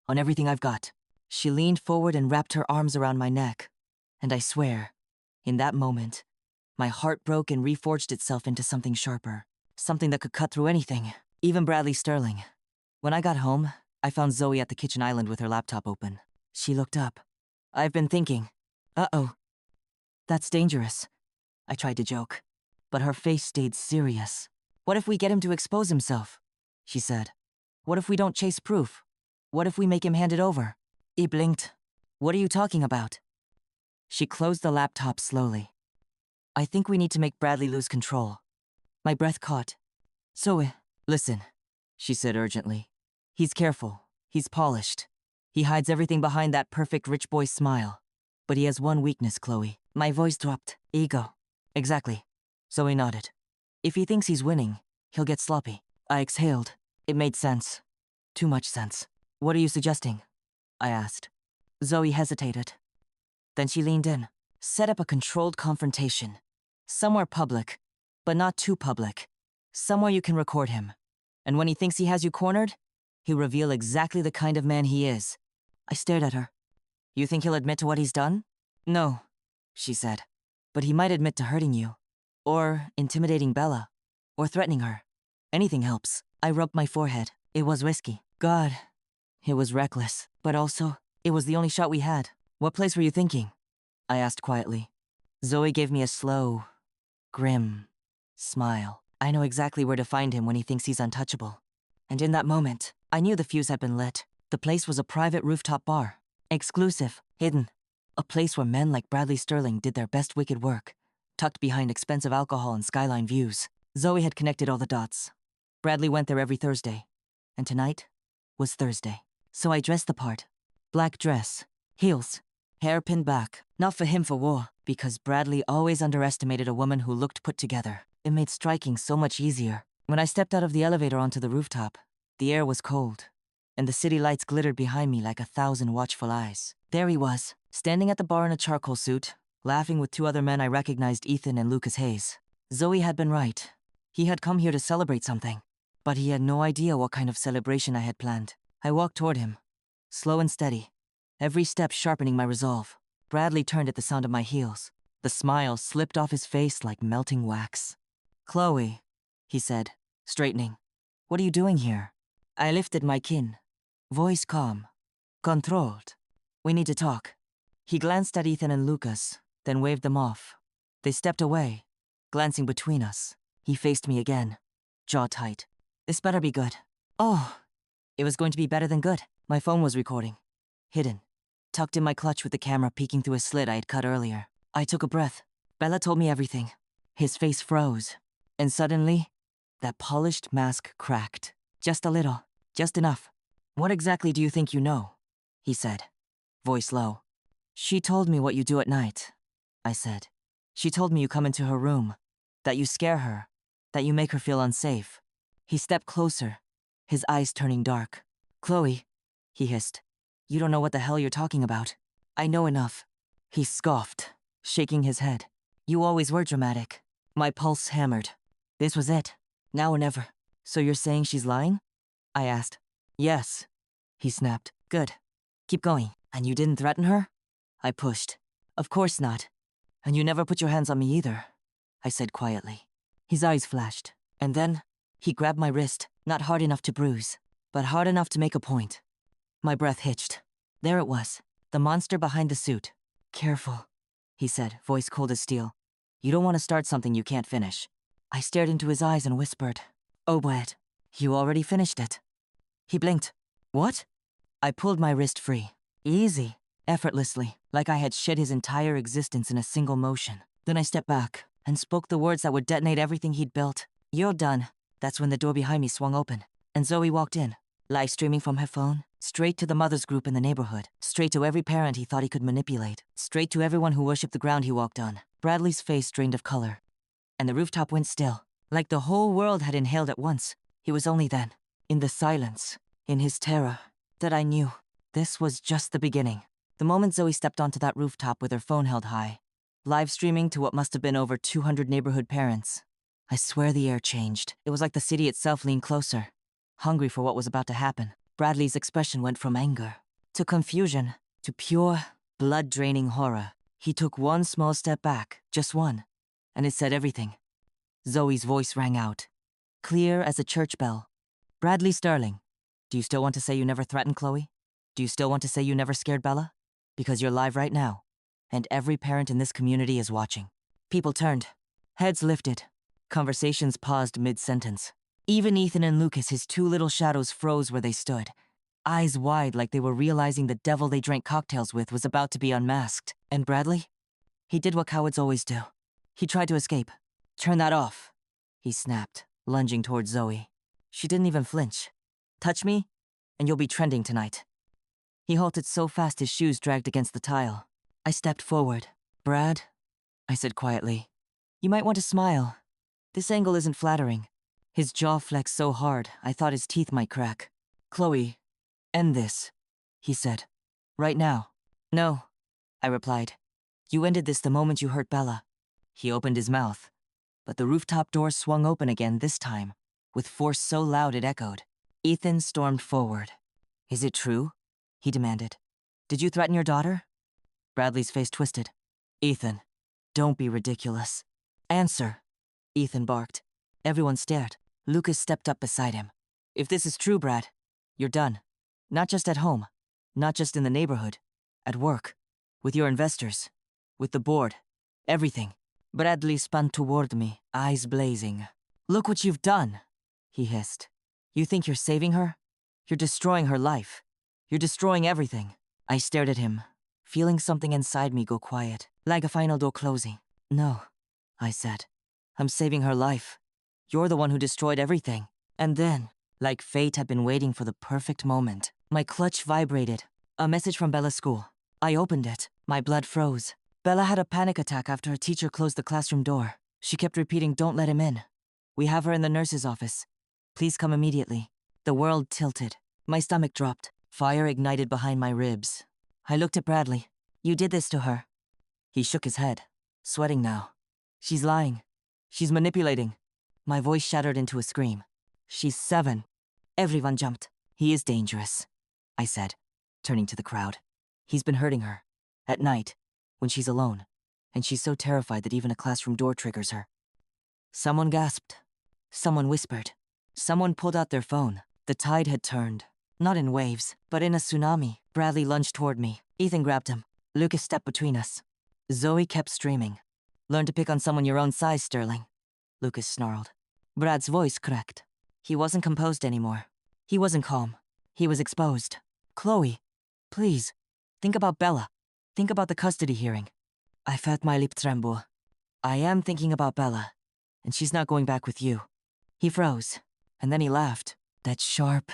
S1: on everything I've got. She leaned forward and wrapped her arms around my neck. And I swear, in that moment, my heart broke and reforged itself into something sharper. Something that could cut through anything, even Bradley Sterling. When I got home, I found Zoe at the kitchen island with her laptop open. She looked up. I've been thinking. Uh-oh. That's dangerous. I tried to joke, but her face stayed serious. What if we get him to expose himself? She said. What if we don't chase proof? What if we make him hand it over? He blinked. What are you talking about? She closed the laptop slowly. I think we need to make Bradley lose control. My breath caught. Zoe, listen, she said urgently. He's careful. He's polished. He hides everything behind that perfect rich boy smile. But he has one weakness, Chloe. My voice dropped. Ego. Exactly. Zoe nodded. If he thinks he's winning, he'll get sloppy. I exhaled. It made sense. Too much sense. What are you suggesting? I asked. Zoe hesitated. Then she leaned in. Set up a controlled confrontation. Somewhere public, but not too public. Somewhere you can record him. And when he thinks he has you cornered, he'll reveal exactly the kind of man he is. I stared at her. You think he'll admit to what he's done? No, she said. But he might admit to hurting you. Or intimidating Bella. Or threatening her. Anything helps. I rubbed my forehead. It was risky. God, it was reckless. But also, it was the only shot we had. What place were you thinking? I asked quietly. Zoe gave me a slow, grim smile. I know exactly where to find him when he thinks he's untouchable. And in that moment, I knew the fuse had been lit. The place was a private rooftop bar. Exclusive, hidden. A place where men like Bradley Sterling did their best wicked work, tucked behind expensive alcohol and skyline views. Zoe had connected all the dots. Bradley went there every Thursday. And tonight was Thursday. So I dressed the part. Black dress, heels, hair pinned back. Not for him for war, because Bradley always underestimated a woman who looked put together. It made striking so much easier. When I stepped out of the elevator onto the rooftop, the air was cold, and the city lights glittered behind me like 1,000 watchful eyes. There he was, standing at the bar in a charcoal suit, laughing with two other men I recognized, Ethan and Lucas Hayes. Zoe had been right. He had come here to celebrate something, but he had no idea what kind of celebration I had planned. I walked toward him, slow and steady, every step sharpening my resolve. Bradley turned at the sound of my heels. The smile slipped off his face like melting wax. Chloe, he said, straightening. What are you doing here? I lifted my chin, voice calm, controlled. We need to talk. He glanced at Ethan and Lucas, then waved them off. They stepped away, glancing between us. He faced me again, jaw tight. This better be good. Oh, it was going to be better than good. My phone was recording. Hidden, tucked in my clutch with the camera peeking through a slit I had cut earlier. I took a breath. Bella told me everything. His face froze. And suddenly, that polished mask cracked. Just a little. Just enough. What exactly do you think you know? He said, voice low. She told me what you do at night, I said. She told me you come into her room, that you scare her, that you make her feel unsafe. He stepped closer, his eyes turning dark. Chloe, he hissed. You don't know what the hell you're talking about. I know enough. He scoffed, shaking his head. You always were dramatic. My pulse hammered. This was it. Now or never. So you're saying she's lying? I asked. Yes. He snapped. Good. Keep going. And you didn't threaten her? I pushed. Of course not. And you never put your hands on me either, I said quietly. His eyes flashed. And then, he grabbed my wrist, not hard enough to bruise, but hard enough to make a point. My breath hitched. There it was, the monster behind the suit. Careful, he said, voice cold as steel. You don't want to start something you can't finish. I stared into his eyes and whispered, Oh, Brad, you already finished it. He blinked. What? I pulled my wrist free. Easy, effortlessly, like I had shed his entire existence in a single motion. Then I stepped back and spoke the words that would detonate everything he'd built. You're done. That's when the door behind me swung open, and Zoe walked in, live streaming from her phone, straight to the mothers group in the neighborhood, straight to every parent he thought he could manipulate, straight to everyone who worshipped the ground he walked on. Bradley's face drained of color, and the rooftop went still, like the whole world had inhaled at once. It was only then, in the silence, in his terror, that I knew this was just the beginning. The moment Zoe stepped onto that rooftop with her phone held high, live streaming to what must have been over 200 neighborhood parents, I swear the air changed. It was like the city itself leaned closer, hungry for what was about to happen. Bradley's expression went from anger to confusion to pure, blood-draining horror. He took one small step back, just one, and it said everything. Zoe's voice rang out, clear as a church bell. Bradley Sterling, do you still want to say you never threatened Chloe? Do you still want to say you never scared Bella? Because you're live right now, and every parent in this community is watching. People turned, heads lifted. Conversations paused mid-sentence. Even Ethan and Lucas, his two little shadows, froze where they stood, eyes wide like they were realizing the devil they drank cocktails with was about to be unmasked. And Bradley? He did what cowards always do. He tried to escape. Turn that off, he snapped, lunging towards Zoe. She didn't even flinch. Touch me, and you'll be trending tonight. He halted so fast his shoes dragged against the tile. I stepped forward. Brad, I said quietly, you might want to smile. This angle isn't flattering. His jaw flexed so hard, I thought his teeth might crack. Chloe, end this, he said. Right now. No, I replied. You ended this the moment you hurt Bella. He opened his mouth, but the rooftop door swung open again this time, with force so loud it echoed. Ethan stormed forward. Is it true? He demanded. Did you threaten your daughter? Bradley's face twisted. Ethan, don't be ridiculous. Answer. Ethan barked. Everyone stared. Lucas stepped up beside him. If this is true, Brad, you're done. Not just at home, not just in the neighborhood, at work, with your investors, with the board, everything. Bradley spun toward me, eyes blazing. Look what you've done, he hissed. You think you're saving her? You're destroying her life. You're destroying everything. I stared at him, feeling something inside me go quiet, like a final door closing. No, I said. I'm saving her life. You're the one who destroyed everything. And then, like fate had been waiting for the perfect moment, my clutch vibrated. A message from Bella's school. I opened it. My blood froze. Bella had a panic attack after a teacher closed the classroom door. She kept repeating, "Don't let him in. We have her in the nurse's office. Please come immediately." The world tilted. My stomach dropped. Fire ignited behind my ribs. I looked at Bradley. You did this to her. He shook his head, sweating now. She's lying. She's manipulating. My voice shattered into a scream. She's 7. Everyone jumped. He is dangerous, I said, turning to the crowd. He's been hurting her. At night, when she's alone, and she's so terrified that even a classroom door triggers her. Someone gasped. Someone whispered. Someone pulled out their phone. The tide had turned. Not in waves, but in a tsunami. Bradley lunged toward me. Ethan grabbed him. Lucas stepped between us. Zoe kept streaming. Learn to pick on someone your own size, Sterling. Lucas snarled. Brad's voice cracked. He wasn't composed anymore. He wasn't calm. He was exposed. Chloe, please, think about Bella. Think about the custody hearing. I felt my lip tremble. I am thinking about Bella, and she's not going back with you. He froze, and then he laughed. That sharp,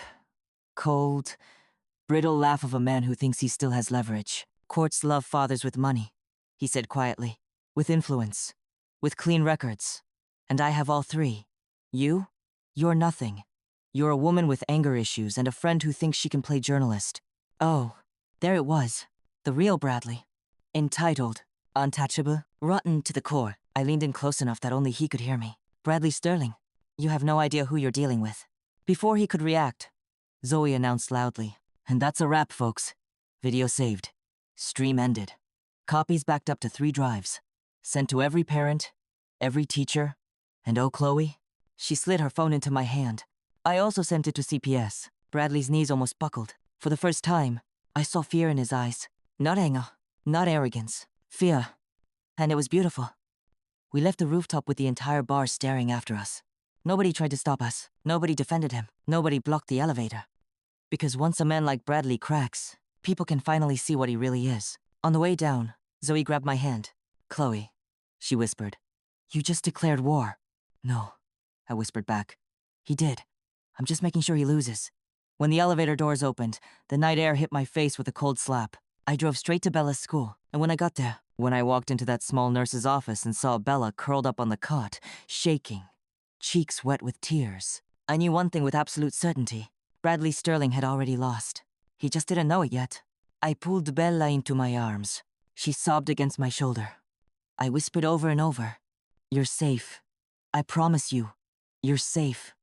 S1: cold, brittle laugh of a man who thinks he still has leverage. Courts love fathers with money, he said quietly. With influence. With clean records. And I have all 3. You? You're nothing. You're a woman with anger issues and a friend who thinks she can play journalist. Oh, there it was. The real Bradley. Entitled, untouchable, rotten to the core. I leaned in close enough that only he could hear me. Bradley Sterling. You have no idea who you're dealing with. Before he could react, Zoe announced loudly. And that's a wrap, folks. Video saved. Stream ended. Copies backed up to 3 drives. Sent to every parent, every teacher, and oh, Chloe? She slid her phone into my hand. I also sent it to CPS. Bradley's knees almost buckled. For the first time, I saw fear in his eyes. Not anger, not arrogance. Fear. And it was beautiful. We left the rooftop with the entire bar staring after us. Nobody tried to stop us. Nobody defended him. Nobody blocked the elevator. Because once a man like Bradley cracks, people can finally see what he really is. On the way down, Zoe grabbed my hand. Chloe, she whispered. You just declared war. No, I whispered back. He did. I'm just making sure he loses. When the elevator doors opened, the night air hit my face with a cold slap. I drove straight to Bella's school, and when I got there, when I walked into that small nurse's office and saw Bella curled up on the cot, shaking, cheeks wet with tears, I knew one thing with absolute certainty. Bradley Sterling had already lost. He just didn't know it yet. I pulled Bella into my arms. She sobbed against my shoulder. I whispered over and over, "You're safe. I promise you, you're safe.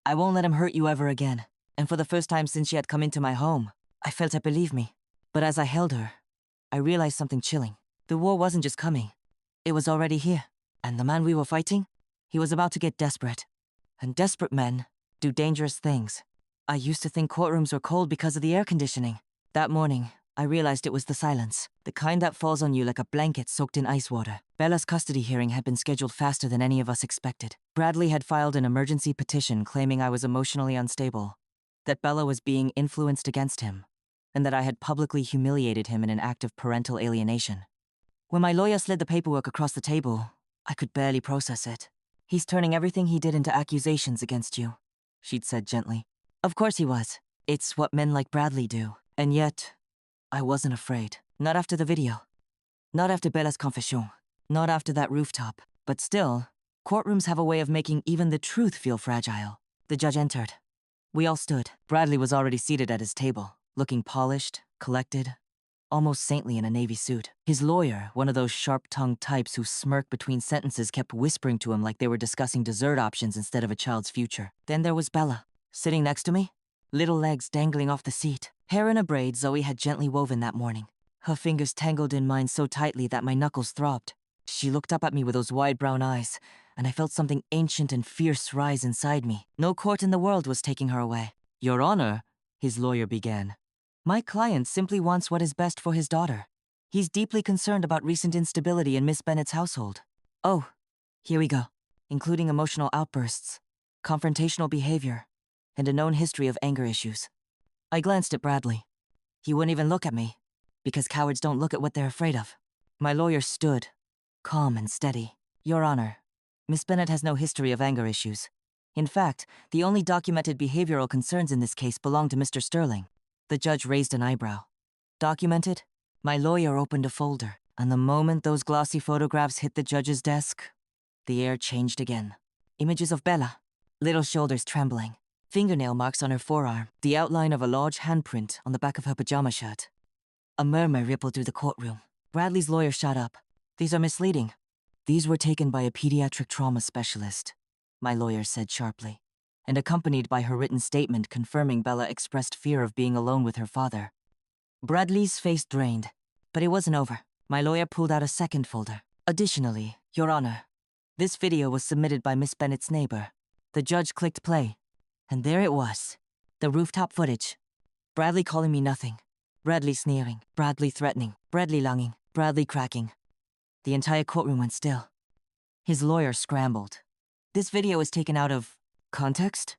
S1: I won't let him hurt you ever again." And for the first time since she had come into my home, I felt her believe me. But as I held her, I realized something chilling. The war wasn't just coming. It was already here. And the man we were fighting, he was about to get desperate. And desperate men do dangerous things. I used to think courtrooms were cold because of the air conditioning. That morning, I realized it was the silence, the kind that falls on you like a blanket soaked in ice water. Bella's custody hearing had been scheduled faster than any of us expected. Bradley had filed an emergency petition claiming I was emotionally unstable, that Bella was being influenced against him, and that I had publicly humiliated him in an act of parental alienation. When my lawyer slid the paperwork across the table, I could barely process it. He's turning everything he did into accusations against you, she'd said gently. Of course he was. It's what men like Bradley do. And yet, I wasn't afraid. Not after the video. Not after Bella's confession. Not after that rooftop. But still, courtrooms have a way of making even the truth feel fragile. The judge entered. We all stood. Bradley was already seated at his table, looking polished, collected, almost saintly in a navy suit. His lawyer, one of those sharp-tongued types who smirked between sentences, kept whispering to him like they were discussing dessert options instead of a child's future. Then there was Bella, sitting next to me, little legs dangling off the seat. Hair in a braid Zoe had gently woven that morning. Her fingers tangled in mine so tightly that my knuckles throbbed. She looked up at me with those wide brown eyes, and I felt something ancient and fierce rise inside me. No court in the world was taking her away. Your Honor, his lawyer began. My client simply wants what is best for his daughter. He's deeply concerned about recent instability in Miss Bennett's household. Oh, here we go. Including emotional outbursts, confrontational behavior, and a known history of anger issues. I glanced at Bradley. He wouldn't even look at me, because cowards don't look at what they're afraid of. My lawyer stood, calm and steady. Your Honor, Miss Bennett has no history of anger issues. In fact, the only documented behavioral concerns in this case belong to Mr. Sterling. The judge raised an eyebrow. Documented? My lawyer opened a folder, and the moment those glossy photographs hit the judge's desk, the air changed again. Images of Bella, little shoulders trembling, fingernail marks on her forearm, the outline of a large handprint on the back of her pajama shirt. A murmur rippled through the courtroom. Bradley's lawyer shot up. These are misleading. These were taken by a pediatric trauma specialist, my lawyer said sharply, and accompanied by her written statement confirming Bella expressed fear of being alone with her father. Bradley's face drained, but it wasn't over. My lawyer pulled out a second folder. Additionally, Your Honor, this video was submitted by Miss Bennett's neighbor. The judge clicked play, and there it was. The rooftop footage. Bradley calling me nothing. Bradley sneering. Bradley threatening. Bradley longing. Bradley cracking. The entire courtroom went still. His lawyer scrambled. This video is taken out of context?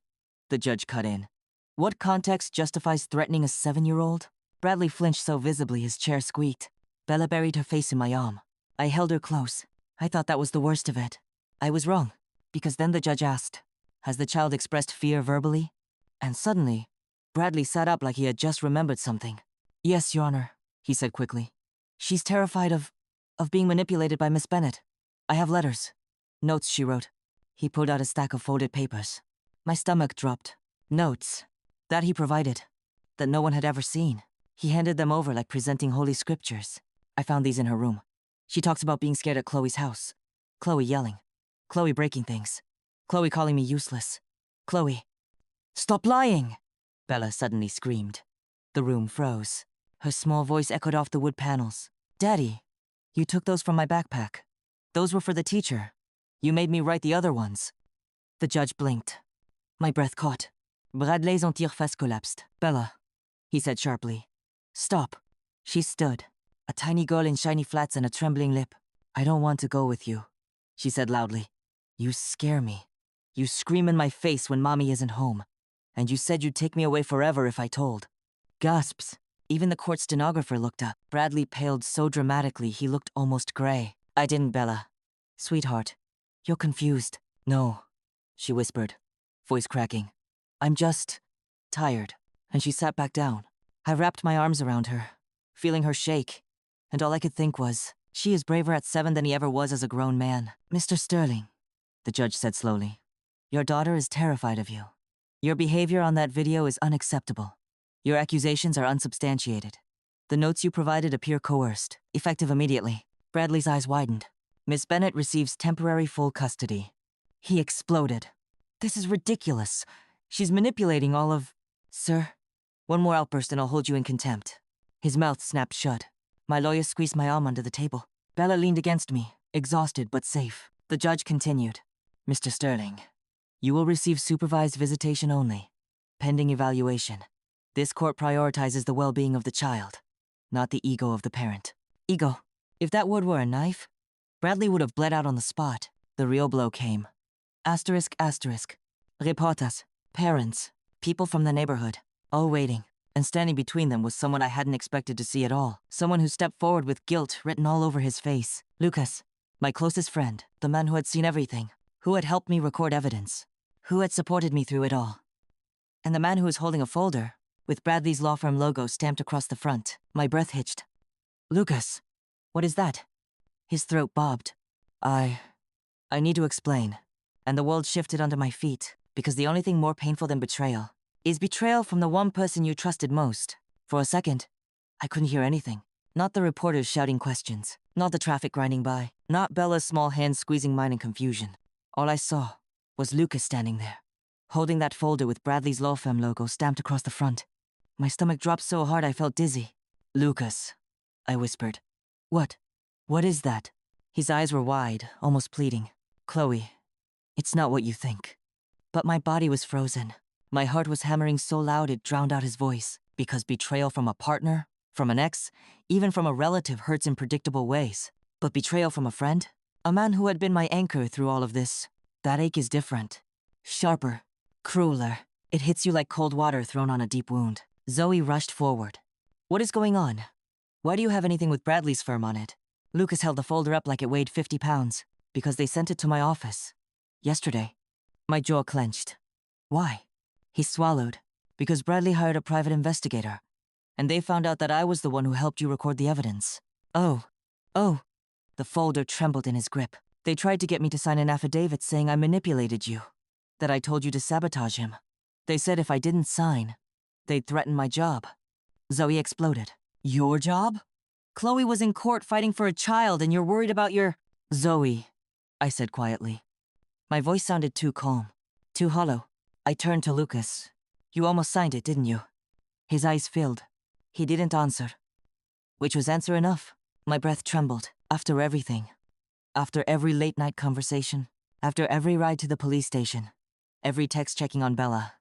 S1: The judge cut in. What context justifies threatening a 7-year-old? Bradley flinched so visibly his chair squeaked. Bella buried her face in my arm. I held her close. I thought that was the worst of it. I was wrong, because then the judge asked, has the child expressed fear verbally? And suddenly, Bradley sat up like he had just remembered something. Yes, Your Honor, he said quickly. She's terrified of being manipulated by Miss Bennett. I have letters. Notes she wrote. He pulled out a stack of folded papers. My stomach dropped. Notes. That he provided. That no one had ever seen. He handed them over like presenting holy scriptures. I found these in her room. She talks about being scared at Chloe's house. Chloe yelling. Chloe breaking things. Chloe calling me useless. Chloe. Stop lying! Bella suddenly screamed. The room froze. Her small voice echoed off the wood panels. Daddy, you took those from my backpack. Those were for the teacher. You made me write the other ones. The judge blinked. My breath caught. Bradley's entière-face collapsed. Bella, he said sharply. Stop. She stood, a tiny girl in shiny flats and a trembling lip. I don't want to go with you, she said loudly. You scare me. You scream in my face when Mommy isn't home. And you said you'd take me away forever if I told. Gasps. Even the court stenographer looked up. Bradley paled so dramatically he looked almost gray. I didn't, Bella. Sweetheart, you're confused. No, she whispered, voice cracking. I'm just tired. And she sat back down. I wrapped my arms around her, feeling her shake, and all I could think was, she is braver at 7 than he ever was as a grown man. Mr. Sterling, the judge said slowly, your daughter is terrified of you. Your behavior on that video is unacceptable. Your accusations are unsubstantiated. The notes you provided appear coerced, effective immediately. Bradley's eyes widened. Miss Bennett receives temporary full custody. He exploded. This is ridiculous. She's manipulating all of... Sir, one more outburst and I'll hold you in contempt. His mouth snapped shut. My lawyer squeezed my arm under the table. Bella leaned against me, exhausted but safe. The judge continued. Mr. Sterling, you will receive supervised visitation only, pending evaluation. This court prioritizes the well-being of the child, not the ego of the parent. Ego. If that word were a knife, Bradley would have bled out on the spot. The real blow came. Asterisk, asterisk. Reporters, parents, people from the neighborhood, all waiting. And standing between them was someone I hadn't expected to see at all. Someone who stepped forward with guilt written all over his face. Lucas, my closest friend, the man who had seen everything, who had helped me record evidence, who had supported me through it all. And the man who was holding a folder, with Bradley's law firm logo stamped across the front. My breath hitched. Lucas, what is that? His throat bobbed. I need to explain. And the world shifted under my feet, because the only thing more painful than betrayal is betrayal from the one person you trusted most. For a second, I couldn't hear anything. Not the reporters shouting questions, not the traffic grinding by, not Bella's small hands squeezing mine in confusion. All I saw was Lucas standing there, holding that folder with Bradley's law firm logo stamped across the front. My stomach dropped so hard I felt dizzy. Lucas, I whispered. What? What is that? His eyes were wide, almost pleading. Chloe, it's not what you think. But my body was frozen. My heart was hammering so loud it drowned out his voice, because betrayal from a partner, from an ex, even from a relative hurts in predictable ways. But betrayal from a friend? A man who had been my anchor through all of this. That ache is different. Sharper. Crueler. It hits you like cold water thrown on a deep wound. Zoe rushed forward. What is going on? Why do you have anything with Bradley's firm on it? Lucas held the folder up like it weighed 50 pounds, because they sent it to my office. Yesterday. My jaw clenched. Why? He swallowed. Because Bradley hired a private investigator, and they found out that I was the one who helped you record the evidence. Oh. The folder trembled in his grip. They tried to get me to sign an affidavit saying I manipulated you, that I told you to sabotage him. They said if I didn't sign, they'd threaten my job. Zoe exploded. Your job? Chloe was in court fighting for a child and you're worried about your... Zoe, I said quietly. My voice sounded too calm, too hollow. I turned to Lucas. You almost signed it, didn't you? His eyes filled. He didn't answer. Which was answer enough. My breath trembled. After everything. After every late-night conversation. After every ride to the police station. Every text checking on Bella.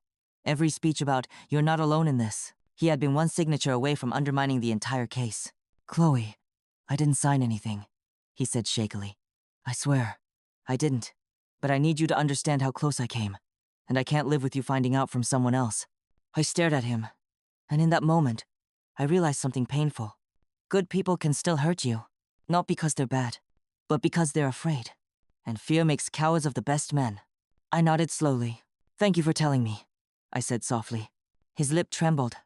S1: Every speech about, you're not alone in this. He had been one signature away from undermining the entire case. Chloe, I didn't sign anything, he said shakily. I swear, I didn't. But I need you to understand how close I came. And I can't live with you finding out from someone else. I stared at him. And in that moment, I realized something painful. Good people can still hurt you. Not because they're bad, but because they're afraid. And fear makes cowards of the best men. I nodded slowly. Thank you for telling me, I said softly. His lip trembled.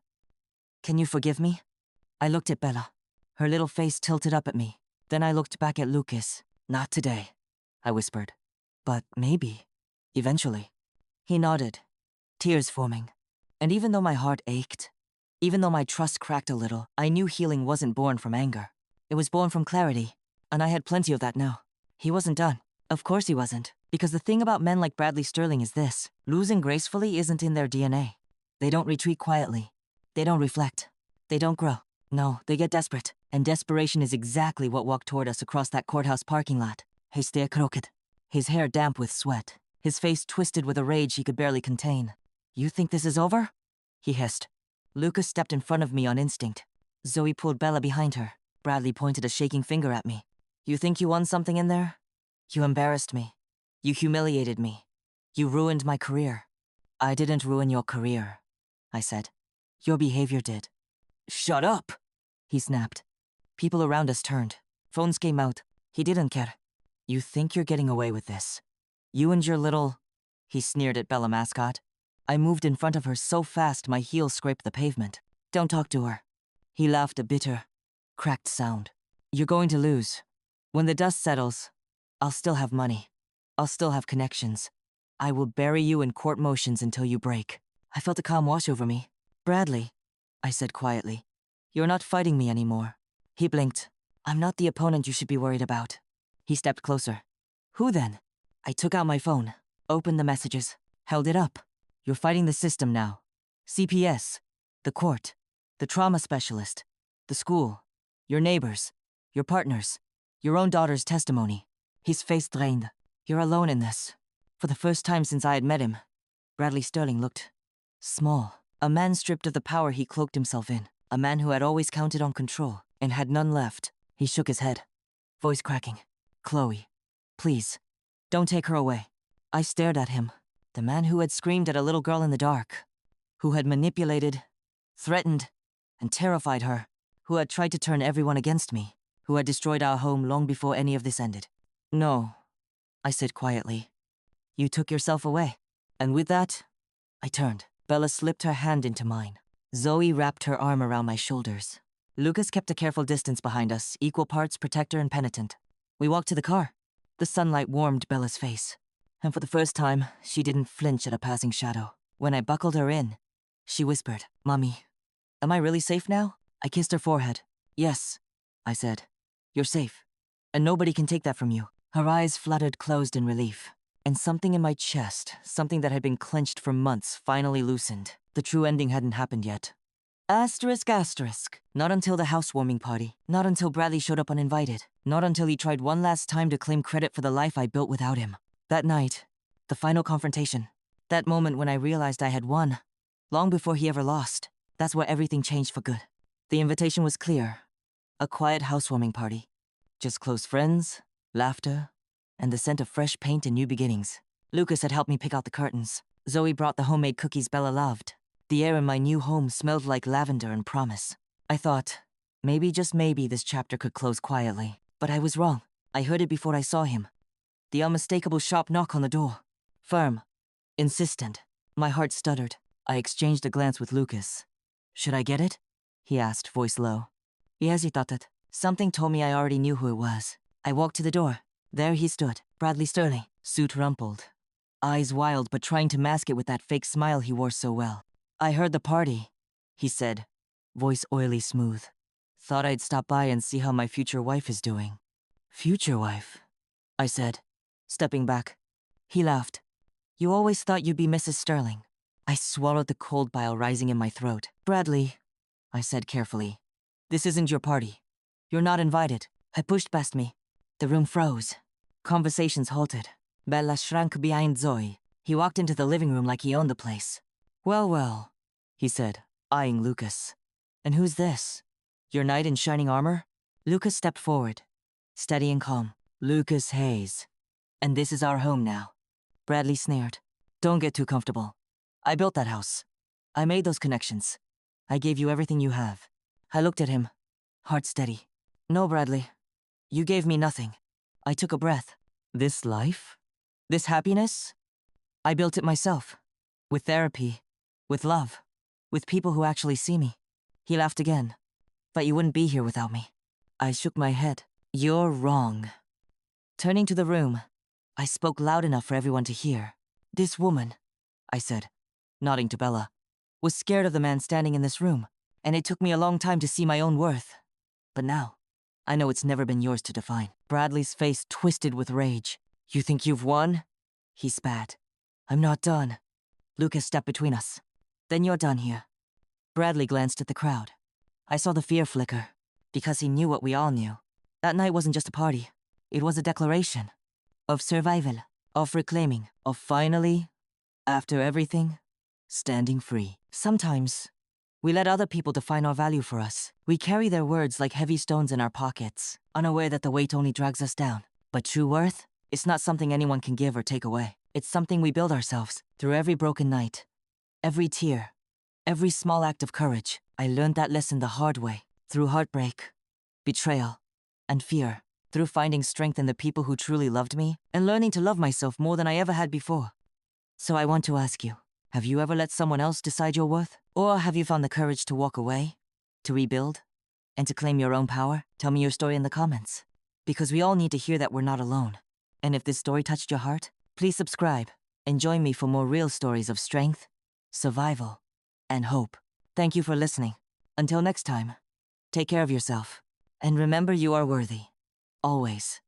S1: Can you forgive me? I looked at Bella. Her little face tilted up at me. Then I looked back at Lucas. Not today, I whispered. But maybe. Eventually. He nodded, tears forming. And even though my heart ached, even though my trust cracked a little, I knew healing wasn't born from anger. It was born from clarity, and I had plenty of that now. He wasn't done. Of course he wasn't. Because the thing about men like Bradley Sterling is this: losing gracefully isn't in their DNA. They don't retreat quietly. They don't reflect. They don't grow. No, they get desperate. And desperation is exactly what walked toward us across that courthouse parking lot. His hair damp with sweat. His face twisted with a rage he could barely contain. You think this is over? He hissed. Lucas stepped in front of me on instinct. Zoe pulled Bella behind her. Bradley pointed a shaking finger at me. You think you won something in there? You embarrassed me. You humiliated me. You ruined my career. I didn't ruin your career, I said. Your behavior did. Shut up, he snapped. People around us turned. Phones came out. He didn't care. You think you're getting away with this? You and your little... He sneered at Bella Mascot. I moved in front of her so fast my heels scraped the pavement. Don't talk to her. He laughed a bitter, cracked sound. You're going to lose. When the dust settles, I'll still have money. I'll still have connections. I will bury you in court motions until you break. I felt a calm wash over me. Bradley, I said quietly, you're not fighting me anymore. He blinked. I'm not the opponent you should be worried about. He stepped closer. Who then? I took out my phone, opened the messages, held it up. You're fighting the system now. CPS, the court, the trauma specialist, the school, your neighbors, your partners, your own daughter's testimony. His face drained. You're alone in this. For the first time since I had met him, Bradley Sterling looked small. A man stripped of the power he cloaked himself in. A man who had always counted on control and had none left. He shook his head, voice cracking. Chloe, please, don't take her away. I stared at him. The man who had screamed at a little girl in the dark, who had manipulated, threatened, and terrified her, who had tried to turn everyone against me, who had destroyed our home long before any of this ended. No, I said quietly. You took yourself away. And with that, I turned. Bella slipped her hand into mine. Zoe wrapped her arm around my shoulders. Lucas kept a careful distance behind us, equal parts protector and penitent. We walked to the car. The sunlight warmed Bella's face. And for the first time, she didn't flinch at a passing shadow. When I buckled her in, she whispered, Mommy, am I really safe now? I kissed her forehead. Yes, I said. You're safe. And nobody can take that from you. Her eyes fluttered closed in relief. And something in my chest, something that had been clenched for months, finally loosened. The true ending hadn't happened yet. Asterisk, asterisk. Not until the housewarming party. Not until Bradley showed up uninvited. Not until he tried one last time to claim credit for the life I built without him. That night, the final confrontation. That moment when I realized I had won. Long before he ever lost. That's where everything changed for good. The invitation was clear. A quiet housewarming party. Just close friends, laughter, and the scent of fresh paint and new beginnings. Lucas had helped me pick out the curtains. Zoe brought the homemade cookies Bella loved. The air in my new home smelled like lavender and promise. I thought, maybe, just maybe, this chapter could close quietly. But I was wrong. I heard it before I saw him. The unmistakable sharp knock on the door. Firm. Insistent. My heart stuttered. I exchanged a glance with Lucas. Should I get it? He asked, voice low. He hesitated. Something told me I already knew who it was. I walked to the door. There he stood, Bradley Sterling, suit rumpled. Eyes wild but trying to mask it with that fake smile he wore so well. I heard the party, he said, voice oily smooth. Thought I'd stop by and see how my future wife is doing. Future wife? I said, stepping back. He laughed. You always thought you'd be Mrs. Sterling. I swallowed the cold bile rising in my throat. Bradley, I said carefully, this isn't your party. You're not invited. I pushed past me. The room froze. Conversations halted. Bella shrank behind Zoe. He walked into the living room like he owned the place. Well, well, he said, eyeing Lucas. And who's this? Your knight in shining armor? Lucas stepped forward, steady and calm. Lucas Hayes. And this is our home now. Bradley sneered. Don't get too comfortable. I built that house. I made those connections. I gave you everything you have. I looked at him, heart steady. No, Bradley. You gave me nothing. I took a breath. This life? This happiness? I built it myself. With therapy. With love. With people who actually see me. He laughed again. But you wouldn't be here without me. I shook my head. You're wrong. Turning to the room, I spoke loud enough for everyone to hear. This woman, I said, nodding to Bella, was scared of the man standing in this room, and it took me a long time to see my own worth. But now, I know it's never been yours to define. Bradley's face twisted with rage. You think you've won? He spat. I'm not done. Lucas stepped between us. Then you're done here. Bradley glanced at the crowd. I saw the fear flicker, because he knew what we all knew. That night wasn't just a party. It was a declaration. Of survival. Of reclaiming. Of finally, after everything, standing free. Sometimes, we let other people define our value for us. We carry their words like heavy stones in our pockets, unaware that the weight only drags us down. But true worth? It's not something anyone can give or take away. It's something we build ourselves through every broken night, every tear, every small act of courage. I learned that lesson the hard way, through heartbreak, betrayal, and fear, through finding strength in the people who truly loved me, and learning to love myself more than I ever had before. So I want to ask you, have you ever let someone else decide your worth? Or have you found the courage to walk away, to rebuild, and to claim your own power? Tell me your story in the comments, because we all need to hear that we're not alone. And if this story touched your heart, please subscribe and join me for more real stories of strength, survival, and hope. Thank you for listening. Until next time, take care of yourself, and remember you are worthy. Always.